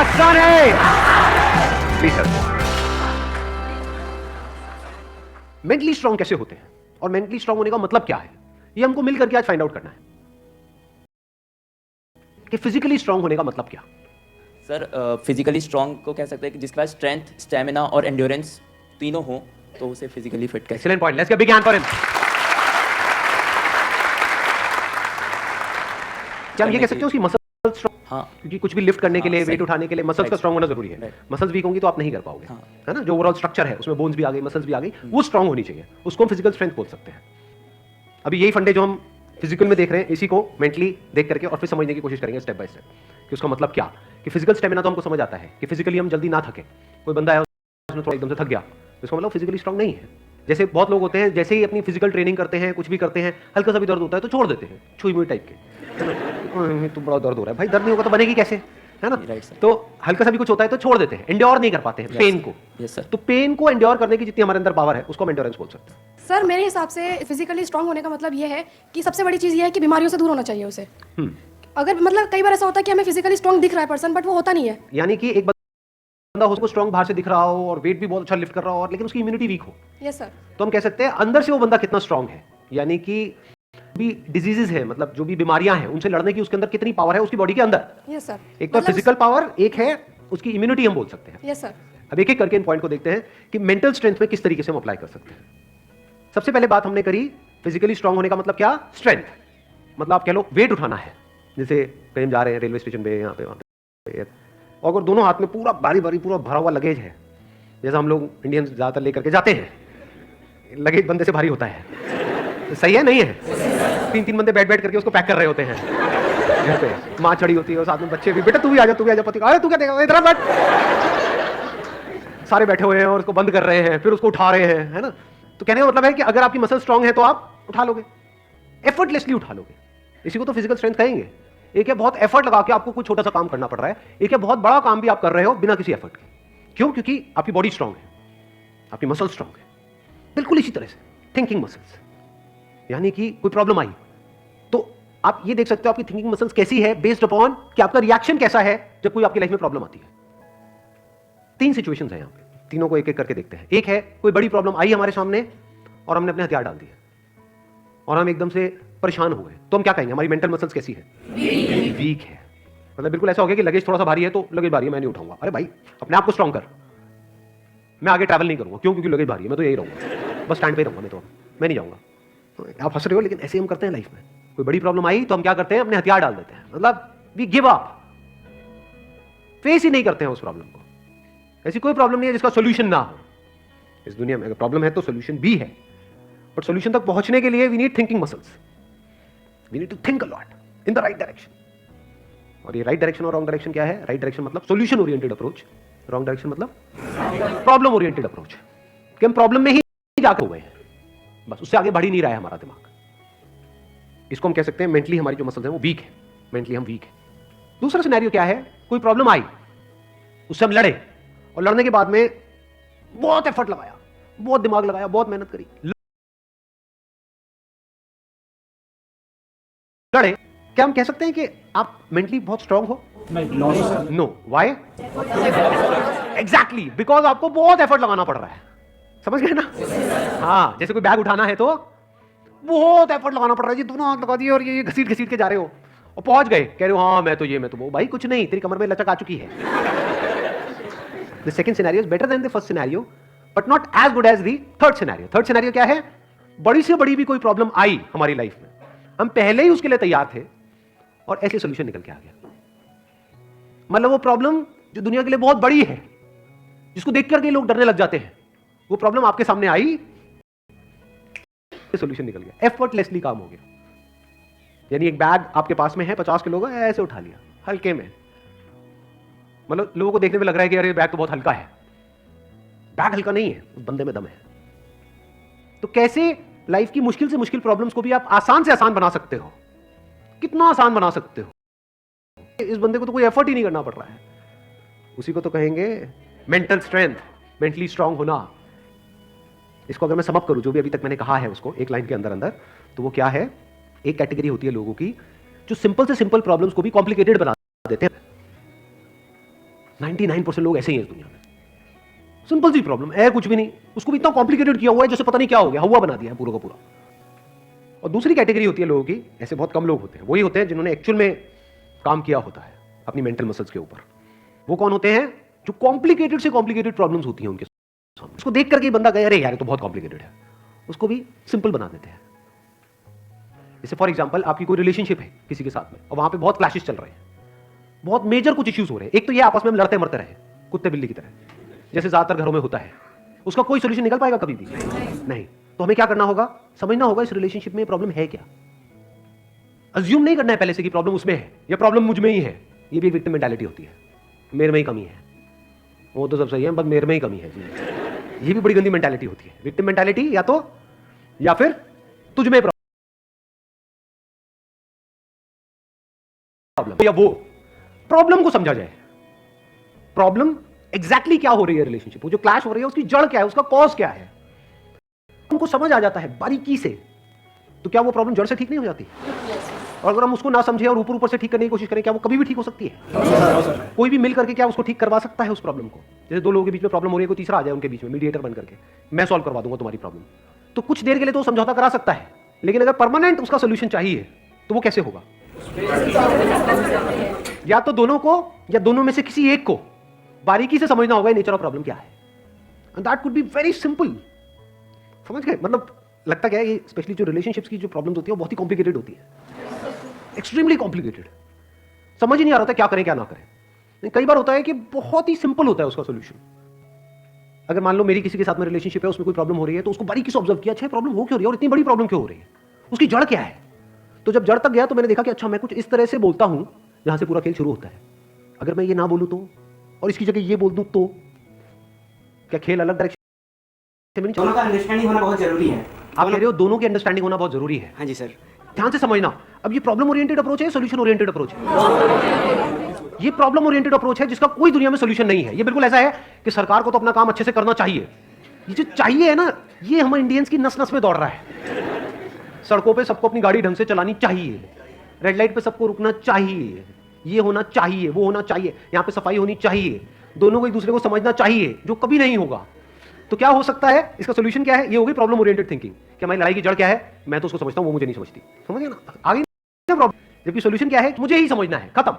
आसान है। Please sir. Mentally strong कैसे होते हैं और मेंटली स्ट्रांग होने का मतलब क्या है, ये हमको मिलकर के आज फाइंड आउट करना है कि फिजिकली स्ट्रांग होने का मतलब क्या। सर फिजिकली स्ट्रांग को कह सकते हैं कि जिसके पास स्ट्रेंथ, स्टेमिना और एंड्योरेंस तीनों हो तो उसे फिजिकली फिट कह सकते excellent point, let's give big hand for him. क्या हम ये कह सकते हो कि मसल स्ट्रांग, हाँ, क्योंकि कुछ भी लिफ्ट करने के हाँ, लिए, सही। वेट उठाने के लिए मसल्स का स्ट्रांग होना जरूरी है। Right. मसल्स वीक होंगी तो आप नहीं कर पाओगे, हाँ। है ना। जो ओवरऑल स्ट्रक्चर है उसमें बोन्स भी आ गई, मसल्स भी आ गई, वो स्ट्रांग होनी चाहिए, उसको हम फिजिकल स्ट्रेंथ बोल सकते हैं। अभी यही फंडे जो हम फिजिकल में देख रहे हैं, इसी को मेंटली देख करके और फिर समझने की कोशिश करेंगे स्टेप बाय स्टेप कि उसका मतलब क्या। कि फिजिकल स्टेमिना तो हमको समझ आता है कि फिजिकली हम जल्दी ना थके। कोई बंदा है उसने थोड़ा एकदम से थक गया, इसका मतलब फिजिकली स्ट्रांग नहीं है। जैसे बहुत लोग होते हैं, जैसे ही अपनी फिजिकल ट्रेनिंग करते हैं, कुछ भी करते हैं, हल्का सा भी दर्द होता है तो छोड़ देते हैं, छुई मुई टाइप के, तो बड़ा दर्द हो रहा है भाई, दर्द नहीं होगा तो बनेगी कैसे, है ना। Right, sir. तो हल्का सा भी कुछ होता है तो छोड़ देते हैं, एंड्योर नहीं कर पाते हैं पेन को। Yes, sir. तो पेन को एंड्योर करने की जितनी हमारे अंदर पावर है उसको हम एंड्योरेंस बोल सकते हैं। सर मेरे हिसाब से फिजिकली स्ट्रांग होने का मतलब ये है कि सबसे बड़ी चीज़ ये है कि बीमारियों से दूर होना चाहिए उसे। अगर मतलब कई बार ऐसा होता है कि हमें फिजिकली स्ट्रांग दिख रहा है पर्सन, बट वो होता नहीं है। यानी कि एक बंदा हो, उसको स्ट्रांग बाहर से दिख रहा हो और वेट भी बहुत अच्छा लिफ्ट कर रहा हो, और लेकिन उसकी इम्यूनिटी वीक हो, यस सर। तो हम कह सकते हैं अंदर से वो बंदा कितना स्ट्रांग है। यानी कि भी डिजीजेस है, मतलब जो भी बीमारियां हैं उनसे लड़ने की उसके अंदर कितनी पावर है उसकी बॉडी के अंदर। Yes sir. एक तो फिजिकल पावर, एक है उसकी इम्यूनिटी हम बोल सकते हैं। Yes sir. अब एक एक करके इन पॉइंट को देखते हैं कि मेंटल स्ट्रेंथ में किस तरीके से हम अप्लाई कर सकते हैं। सबसे पहले बात हमने करी फिजिकली स्ट्रांग होने का मतलब क्या, स्ट्रेंथ। मतलब आप कह लो वेट उठाना है, जैसे कहीं जा रहे हैं रेलवे स्टेशन पे, यहाँ पे वहाँ पे, और अगर दोनों हाथ में पूरा भारी भारी पूरा भरा हुआ लगेज है, जैसा हम लोग इंडियंस ज्यादातर लेकर के जाते हैं, लगेज बंदे से भारी होता है, तो सही है नहीं है। तीन तीन बंदे बैठ बैठ करके उसको पैक कर रहे होते हैं घर पे, माँ चढ़ी होती है और साथ में बच्चे भी, बेटा तू भी आ जा, तू भी आ जा, पति अरे तू क्या देगा, इधर बैठ। सारे बैठे हुए हैं और उसको बंद कर रहे हैं, फिर उसको उठा रहे हैं, है ना। तो कहने का मतलब है कि अगर आपकी मसल स्ट्रांग है तो आप उठा लोगे, एफर्टलेसली उठा लोगे। इसी को तो फिजिकल स्ट्रेंथ कहेंगे। एक है बहुत एफर्ट लगा के आपको कोई छोटा सा काम करना पड़ रहा है, एक है बहुत बड़ा काम भी आप कर रहे हो बिना किसी एफर्ट के। क्यों? क्योंकि आपकी बॉडी स्ट्रांग है, आपकी मसल स्ट्रांग है। बिल्कुल इसी तरह से थिंकिंग मसल्स, यानी कि कोई प्रॉब्लम आई तो आप ये देख सकते हो आपकी थिंकिंग मसल्स कैसी है, बेस्ड अपॉन कि आपका रिएक्शन कैसा है जब कोई आपकी लाइफ में प्रॉब्लम आती है। तीन सिचुएशंस हैं यहां पे, तीनों को एक एक करके देखते हैं। एक है कोई बड़ी प्रॉब्लम आई हमारे सामने और हमने अपने हथियार डाल दिए और हम एकदम से परेशान हो गए, तो हम क्या कहेंगे, हमारी मेंटल मसल्स कैसी है, वीक है। मतलब बिल्कुल ऐसा हो गया कि लगेज थोड़ा सा भारी है तो लगेज भारी है मैं नहीं उठाऊंगा। अरे भाई अपने आप को स्ट्रांग कर, मैं आगे ट्रैवल नहीं करूंगा। क्यों? क्योंकि लगेज भारी है, मैं तो यही रहूंगा, बस स्टैंड पे रहूंगा, मैं नहीं जाऊंगा। तो आप हंस रहे हो लेकिन ऐसे हम करते हैं लाइफ में। कोई बड़ी प्रॉब्लम आई तो हम क्या करते हैं, अपने हथियार डाल देते हैं, मतलब वी गिव अप, फेस ही नहीं करते हैं उस प्रॉब्लम को। ऐसी कोई प्रॉब्लम नहीं है जिसका सोल्यूशन ना हो इस दुनिया में। अगर प्रॉब्लम है तो सोल्यूशन भी है, बट सोल्यूशन तक पहुंचने के लिए we need thinking muscles, we need to think a lot in the right direction. और ये राइट डायरेक्शन और रॉन्ग डायरेक्शन क्या है? राइट डायरेक्शन मतलब solution oriented approach, wrong direction मतलब प्रॉब्लम ओरिएंटेड अप्रोच, कि हम प्रॉब्लम में ही जाकर हुए हैं, बस उससे आगे बढ़ ही नहीं रहा है हमारा दिमाग। इसको हम कह सकते हैं मेंटली हमारी जो मसल्स हैं वो वीक है, मेंटली हम वीक है। दूसरा सिनेरियो क्या है, कोई प्रॉब्लम आई, उससे हम लड़े और लड़ने के बाद में बहुत एफर्ट लगाया, बहुत दिमाग लगाया, बहुत मेहनत करी, लड़े। क्या हम कह सकते हैं कि आप मेंटली बहुत स्ट्रांग हो? नो। व्हाई? एग्जैक्टली बिकॉज आपको बहुत एफर्ट लगाना पड़ रहा है। समझ गए ना? हाँ, जैसे कोई बैग उठाना है तो बहुत एफर्ट लगाना पड़ रहा है जी, दोनों हाथ लगा दिए और ये घसीट घसीट के जा रहे हो और पहुंच गए, कह रहे हो हाँ मैं तो ये मैं तो वो। भाई कुछ नहीं, तेरी कमर में लचक आ चुकी है। The second scenario is better than the first scenario but not as good as the third scenario. Third scenario क्या है? बड़ी से बड़ी भी कोई प्रॉब्लम आई हमारी लाइफ में, हम पहले ही उसके लिए तैयार थे और ऐसे सोल्यूशन निकल के आ गया। मतलब वो प्रॉब्लम जो दुनिया के लिए बहुत बड़ी है, जिसको देख करके लोग डरने लग जाते हैं, वो प्रॉब्लम आपके सामने आई, सोल्यूशन निकल गया, एफर्टलेसली काम हो गया। यानी एक बैग आपके पास में है 50 किलो का, ऐसे उठा लिया हल्के में। मतलब लोगों को देखने में लग रहा है कि अरे बैग तो बहुत हल्का है, बैग हल्का नहीं है, उस बंदे में दम है। तो कैसे लाइफ की मुश्किल से मुश्किल प्रॉब्लम्स को भी आप आसान से आसान बना सकते हो, कितना आसान बना सकते हो। इस बंदे को तो कोई एफर्ट ही नहीं करना पड़ रहा है, उसी को तो कहेंगे मेंटल स्ट्रेंथ, मेंटली स्ट्रांग होना। इसको अगर मैं समअप करूं जो भी अभी तक मैंने कहा है उसको एक लाइन के अंदर अंदर, तो वो क्या है? एक कैटेगरी होती है लोगों की जो सिंपल से सिंपल प्रॉब्लम्स को भी कॉम्प्लिकेटेड बना देते हैं। 99% लोग ऐसे ही हैं इस दुनिया में। सिंपल सी प्रॉब्लम है, कुछ भी नहीं, उसको भी इतना कॉम्प्लिकेटेड किया हुआ है जैसे पता नहीं क्या हो गया, हवा बना दिया है पूरा का पूरा। और दूसरी कैटेगरी होती है लोगों की, ऐसे बहुत कम लोग होते हैं, वही होते हैं जिन्होंने एक्चुअल में काम किया होता है अपनी मेंटल मसल्स के ऊपर। वो कौन होते हैं? जो कॉम्प्लिकेटेड से कॉम्प्लिकेटेड प्रॉब्लम्स होती हैं उनके सामने, उसको देख करके बंदा कहे अरे यार ये तो बहुत कॉम्प्लिकेटेड है, उसको भी सिंपल बना देते हैं। जैसे फॉर एग्जांपल आपकी कोई रिलेशनशिप है किसी के साथ में और वहां पे बहुत क्लैशेस चल रहे हैं, बहुत मेजर कुछ इश्यूज हो रहे हैं। एक तो ये आपस में लड़ते मरते रहे कुत्ते बिल्ली की तरह, जैसे ज्यादातर घरों में होता है, उसका कोई सोल्यूशन निकल पाएगा कभी भी नहीं। तो हमें क्या करना होगा? समझना होगा इस रिलेशनशिप में प्रॉब्लम है क्या। अज्यूम नहीं करना है पहले से कि प्रॉब्लम उसमें है या प्रॉब्लम मुझ में ही है। ये भी एक विक्टिम मेंटालिटी होती है, मेरे में ही कमी है, वो तो सब सही है बस मेरे में ही कमी है। ये भी बड़ी गंदी मेंटालिटी होती है, विक्टिम मेंटालिटी। या फिर तुझ में प्रॉब्लम, या वो प्रॉब्लम को समझा जाए। प्रॉब्लम एग्जैक्टली क्या हो रही है रिलेशनशिप, वो जो क्लैश हो रही है उसकी जड़ क्या है, उसका कॉज क्या है, उनको समझ आ जाता है बारीकी से, तो क्या वो प्रॉब्लम जड़ से ठीक नहीं हो जाती? और अगर हम उसको ना समझे और ऊपर ऊपर से ठीक करने की कोशिश करें, क्या वो कभी भी ठीक हो सकती है? कोई भी मिल करके क्या उसको ठीक करवा सकता है उस प्रॉब्लम को? जैसे दो लोगों के बीच में प्रॉब्लम हो रही है, कोई तीसरा आ जाए उनके बीच में मीडिएटर बन करके, मैं सॉल्व करवा दूंगा तुम्हारी प्रॉब्लम, तो कुछ देर के लिए तो समझौता करा सकता है, लेकिन अगर परमानेंट उसका सोल्यूशन चाहिए तो वो कैसे होगा? या तो दोनों को या दोनों में से किसी एक को बारीकी से समझना होगा नेचर ऑफ प्रॉब्लम क्या है, and that could be very simple. समझ गए? मतलब लगता क्या है ये स्पेशली जो रिलेशनशिप्स की जो प्रॉब्लम्स होती है वो बहुत ही कॉम्प्लिकेटेड होती है, एक्सट्रीमली कॉम्प्लिकेटेड, समझ ही नहीं आ रहा था क्या करें क्या ना करें। कई बार होता है कि बहुत ही सिंपल होता है उसका सोल्यूशन। अगर मान लो मेरी किसी के साथ में रिलेशनशिप है, उसमें कोई प्रॉब्लम हो रही है, तो उसको बारीकी से ऑब्जर्व किया, अच्छा प्रॉब्लम हो क्यों रही है और इतनी बड़ी प्रॉब्लम क्यों हो रही है, उसकी जड़ क्या है। तो जब जड़ तक गया तो मैंने देखा कि अच्छा मैं कुछ इस तरह से बोलता हूं जहां से पूरा खेल शुरू होता है। अगर मैं ये ना बोलूं तो, और इसकी जगह ये बोल दूं तो क्या खेल अलग डायरेक्शन में? दोनों का अंडरस्टैंडिंग होना बहुत जरूरी है। आप कह रहे हो दोनों की अंडरस्टैंडिंग होना बहुत जरूरी है। हाँ जी सर। ध्यान से समझना, अब ये प्रॉब्लम ओरिएंटेड अप्रोच है, सॉल्यूशन ओरिएंटेड अप्रोच है। ये प्रॉब्लम ओरिएंटेड अप्रोच है जिसका कोई दुनिया में सॉल्यूशन नहीं है। ये बिल्कुल ऐसा है कि सरकार को तो अपना काम अच्छे से करना चाहिए, ये जो चाहिए है ना, ये हम इंडियंस की नस नस में दौड़ रहा है। सड़कों पे सबको अपनी गाड़ी ढंग से चलानी चाहिए, रेड लाइट पे सबको रुकना चाहिए, ये होना चाहिए, वो होना चाहिए, यहाँ पे सफाई होनी चाहिए, दोनों को एक दूसरे को समझना चाहिए, जो कभी नहीं होगा। तो क्या हो सकता है, इसका सोल्यूशन क्या है? ये होगी प्रॉब्लम ओरिएंटेड थिंकिंग कि हमारी लड़ाई की जड़ क्या है, मैं तो उसको समझता हूं वो मुझे नहीं समझती। समझ गए ना? आगे प्रॉब्लम, जबकि सोल्यूशन क्या है, मुझे ही समझना है, खत्म।